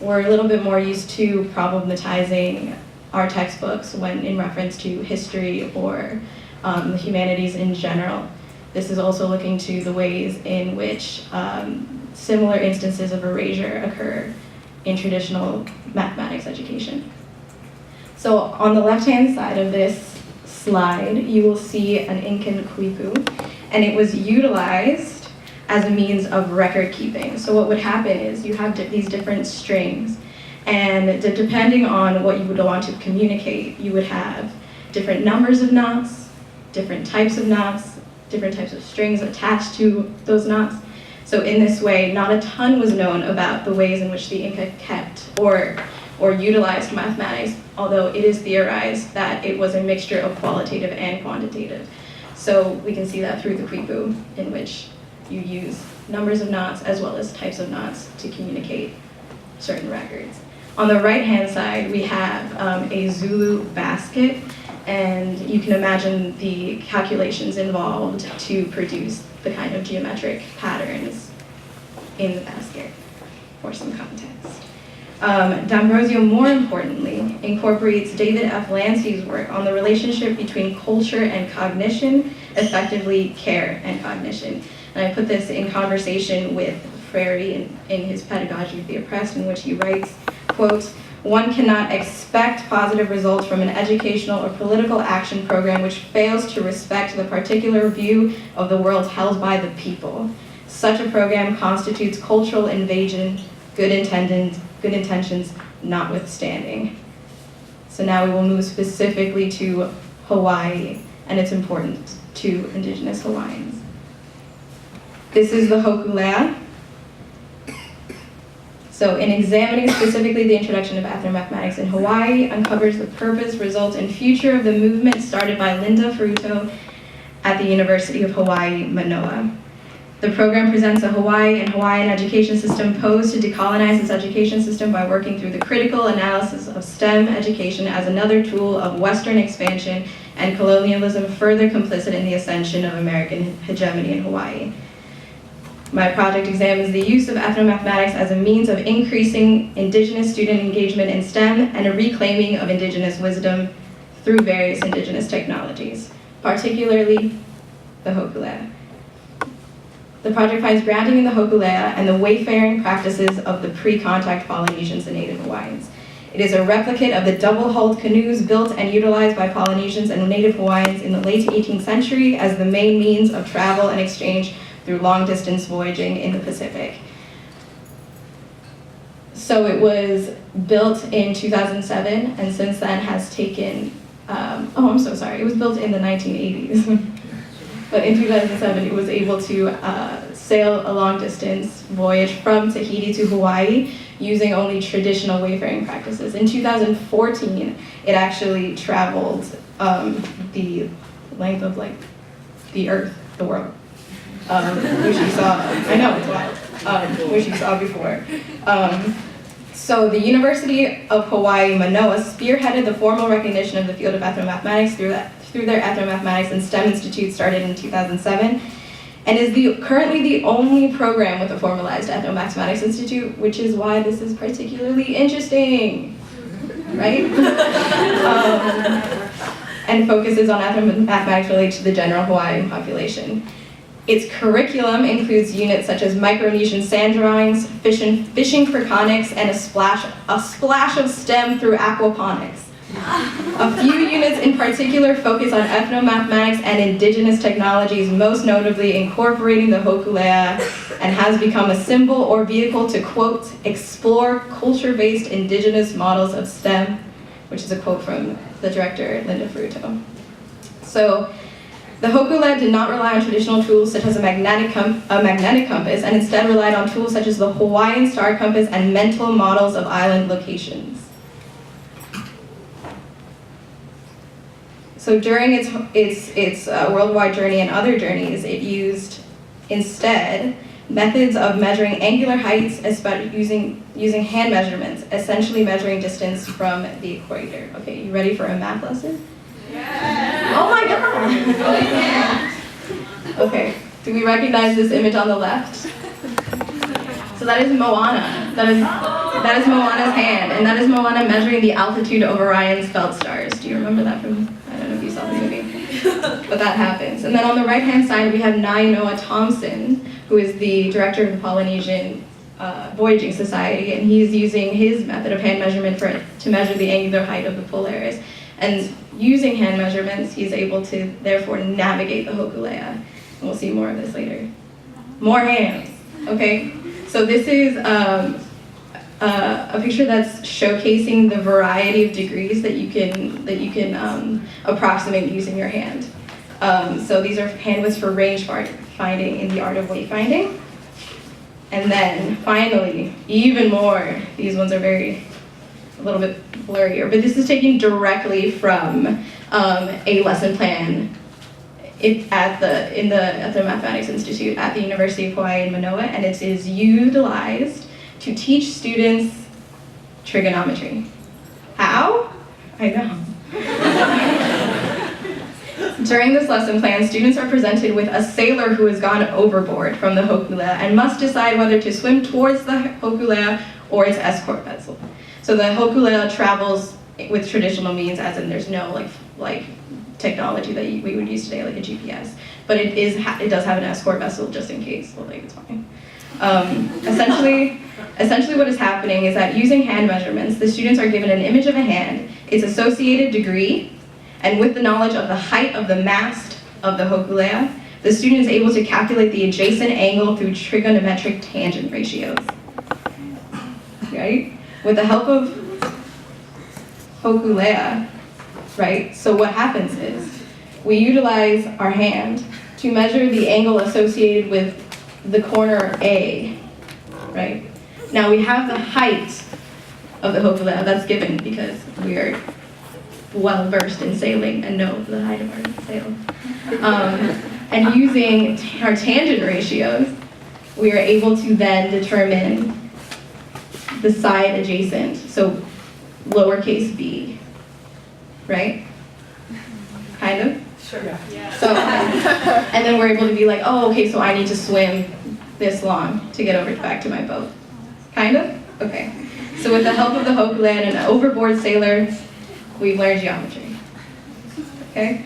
we're a little bit more used to problematizing our textbooks when in reference to history or the humanities in general. This is also looking to the ways in which similar instances of erasure occur in traditional mathematics education. So on the left-hand side of this slide, you will see an Incan quipu, and it was utilized as a means of record keeping. So what would happen is you have these different strings, and depending on what you would want to communicate, you would have different numbers of knots, different types of knots, different types of strings attached to those knots. So in this way, not a ton was known about the ways in which the Inca kept or utilized mathematics, although it is theorized that it was a mixture of qualitative and quantitative. So we can see that through the quipu, in which you use numbers of knots as well as types of knots to communicate certain records. On the right-hand side, we have a Zulu basket, and you can imagine the calculations involved to produce the kind of geometric patterns in the basket, for some context. D'Ambrosio, more importantly, incorporates David F. Lancey's work on the relationship between culture and cognition, effectively care and cognition. And I put this in conversation with Freire in his Pedagogy of the Oppressed, in which he writes, quote, "One cannot expect positive results from an educational or political action program which fails to respect the particular view of the world held by the people. Such a program constitutes cultural invasion, good intentions notwithstanding." So now we will move specifically to Hawaii and its importance to indigenous Hawaiians. This is the hokulea. So in examining specifically the introduction of ethnomathematics in Hawaii, uncovers the purpose, result, and future of the movement started by Linda Fruto at the University of Hawaii, Manoa. The program presents a Hawaii and Hawaiian education system posed to decolonize its education system by working through the critical analysis of STEM education as another tool of Western expansion and colonialism, further complicit in the ascension of American hegemony in Hawaii. My project examines the use of ethnomathematics as a means of increasing indigenous student engagement in STEM and a reclaiming of indigenous wisdom through various indigenous technologies, particularly the hokulea. The project finds grounding in the hokulea and the wayfaring practices of the pre-contact Polynesians and Native Hawaiians. It is a replicate of the double-hulled canoes built and utilized by Polynesians and Native Hawaiians in the late 18th century as the main means of travel and exchange through long-distance voyaging in the Pacific. So it was built in 2007, and since then has taken, it was built in the 1980s. But in 2007, it was able to sail a long-distance voyage from Tahiti to Hawaii using only traditional wayfaring practices. In 2014, it actually traveled the length of the Earth, the world. Which you saw, I know it's wild, which you saw before. So the University of Hawaii, Manoa spearheaded the formal recognition of the field of ethnomathematics through their Ethnomathematics and STEM Institute started in 2007, and is currently the only program with a formalized Ethnomathematics Institute, which is why this is particularly interesting, right? And focuses on ethnomathematics related to the general Hawaiian population. Its curriculum includes units such as Micronesian sand drawings, fishing for conics, and a splash of STEM through aquaponics. A few units in particular focus on ethnomathematics and indigenous technologies, most notably incorporating the hokulea, and has become a symbol or vehicle to, quote, explore culture-based indigenous models of STEM, which is a quote from the director, Linda Fruto. So, the hokulea did not rely on traditional tools such as a magnetic compass, and instead relied on tools such as the Hawaiian star compass and mental models of island locations. So during its worldwide journey and other journeys, it used instead methods of measuring angular heights, using hand measurements, essentially measuring distance from the equator. Okay, you ready for a math lesson? Yeah. Oh my God! Okay, do we recognize this image on the left? So that is Moana. That is Moana's hand, and that is Moana measuring the altitude of Orion's belt stars. Do you remember that from, I don't know if you saw the movie, but that happens. And then on the right-hand side, we have Nainoa Thompson, who is the director of the Polynesian Voyaging Society, and he's using his method of hand measurement to measure the angular height of the Polaris. And using hand measurements, he's able to therefore navigate the Hokulea. And we'll see more of this later. More hands, okay? So this is a picture that's showcasing the variety of degrees that you can approximate using your hand. So these are hand widths for range finding in the art of wayfinding. And then finally, even more, these ones are a little bit blurrier, but this is taken directly from a lesson plan in the Ethnomathematics Institute at the University of Hawaii in Manoa, and it is utilized to teach students trigonometry. How? I know. During this lesson plan, students are presented with a sailor who has gone overboard from the Hokulea and must decide whether to swim towards the Hokulea or its escort vessel. So the Hokulea travels with traditional means, as in there's no like technology that we would use today, like a GPS. But it does have an escort vessel just in case. Well, like, it's fine. Essentially what is happening is that using hand measurements, the students are given an image of a hand, its associated degree, and with the knowledge of the height of the mast of the Hokulea, the student is able to calculate the adjacent angle through trigonometric tangent ratios. Right? With the help of Hokulea, right? So what happens is we utilize our hand to measure the angle associated with the corner A, right? Now we have the height of the Hokulea, that's given because we are well versed in sailing and know the height of our sail. And using our tangent ratios, we are able to then determine the side adjacent, so lowercase b, right? Kind of? Sure. Yeah. So, and then we're able to be like, oh, okay, so I need to swim this long to get over back to my boat. Kind of? Okay. So with the help of the Hokulea and an overboard sailor, we've learned geometry. Okay?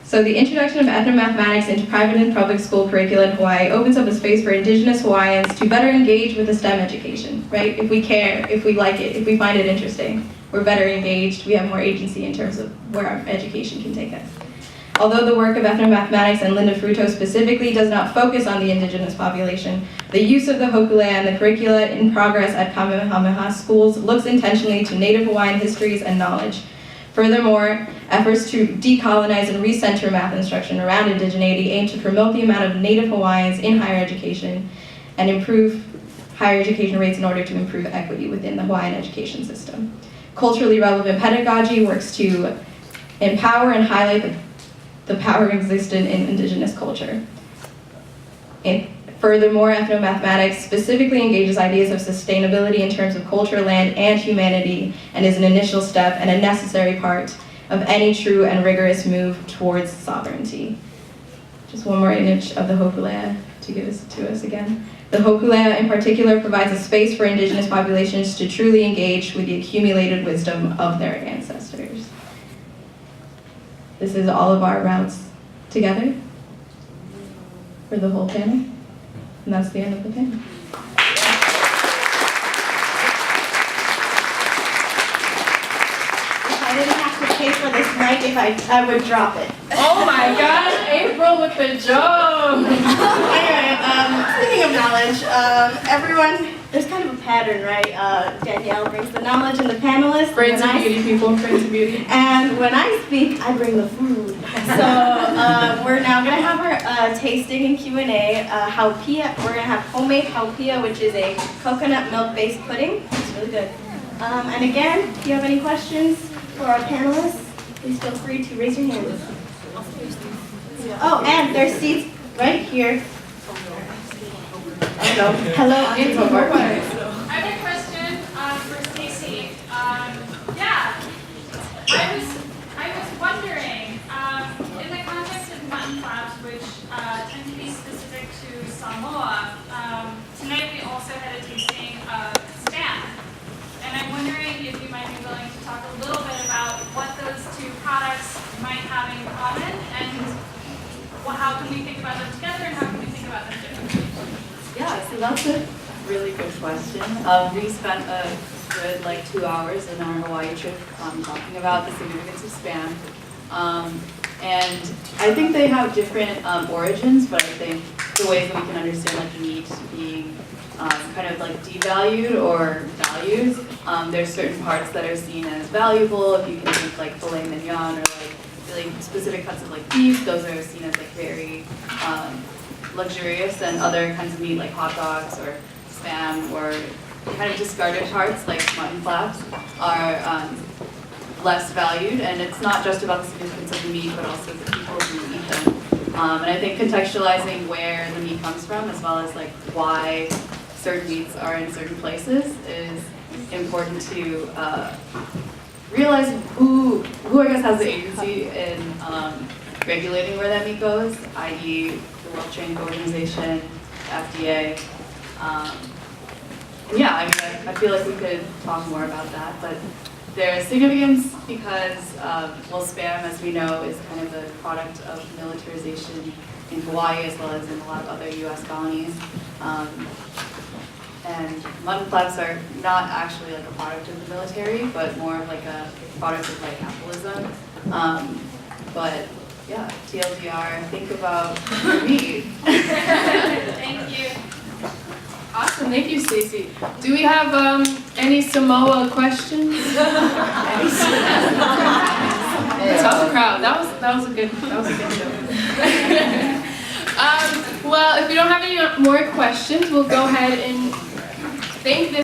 So the introduction of ethnomathematics into private and public school curricula in Hawaii opens up a space for Indigenous Hawaiians to better engage with the STEM education, right? If we care, if we like it, if we find it interesting, we're better engaged, we have more agency in terms of where our education can take us. Although the work of ethnomathematics and Linda Fruto specifically does not focus on the Indigenous population, the use of the Hokulea and the curricula in progress at Kamehameha schools looks intentionally to Native Hawaiian histories and knowledge. Furthermore, efforts to decolonize and recenter math instruction around indigeneity aim to promote the amount of Native Hawaiians in higher education and improve higher education rates in order to improve equity within the Hawaiian education system. Culturally relevant pedagogy works to empower and highlight the power existent in Indigenous culture. And furthermore, ethnomathematics specifically engages ideas of sustainability in terms of culture, land, and humanity, and is an initial step and a necessary part of any true and rigorous move towards sovereignty. Just one more image of the Hokulea to give this to us again. The Hokulea in particular provides a space for Indigenous populations to truly engage with the accumulated wisdom of their ancestors. This is all of our routes together for the whole panel. And that's the end of the panel. If I didn't have to pay for this mic, I would drop it. Oh my gosh, April with the joke! Anyway, speaking of knowledge, everyone, there's kind of a pattern, right? Danielle brings the knowledge and the panelists. Brains of beauty, people, brains of beauty. And when I speak, I bring the food. So we're now going to have our tasting and Q&A. Haupia, we're going to have homemade haupia, which is a coconut milk-based pudding. It's really good. And again, if you have any questions for our panelists, please feel free to raise your hands. Oh, and there's seats right here. Hello. I have a question for Stacey. I was wondering, in the context of mutton chops, which tend to be specific to Samoa, tonight we also had a tasting willing to talk a little bit about what those two products might have in common and how can we think about them together and how can we think about them differently. Yeah, so that's a really good question. We spent a good 2 hours in our Hawaii trip talking about the significance of spam. And I think they have different origins, but I think the ways that we can understand the meat being kind of devalued or valued, there's certain parts that are seen as valuable. If you can think filet mignon or really specific cuts of beef, those are seen as very luxurious, and other kinds of meat like hot dogs or spam or kind of discarded parts like mutton flaps are less valued, and it's not just about the significance of the meat, but also the people who eat them. And I think contextualizing where the meat comes from, as well as why certain meats are in certain places, is important to realize who I guess has the agency in regulating where that meat goes, i.e. the World Trade Organization, the FDA. And yeah, I mean, I feel like we could talk more about that, but there's significance because, spam, as we know, is kind of the product of militarization in Hawaii as well as in a lot of other U.S. colonies. And mutton flaps are not actually a product of the military, but more of a product of capitalism. But yeah, TLDR, think about your meat. Thank you. Awesome, thank you, Stacey. Do we have any Samoa questions? Tough crowd. That was a good joke. Well, if we don't have any more questions, we'll go ahead and thank this.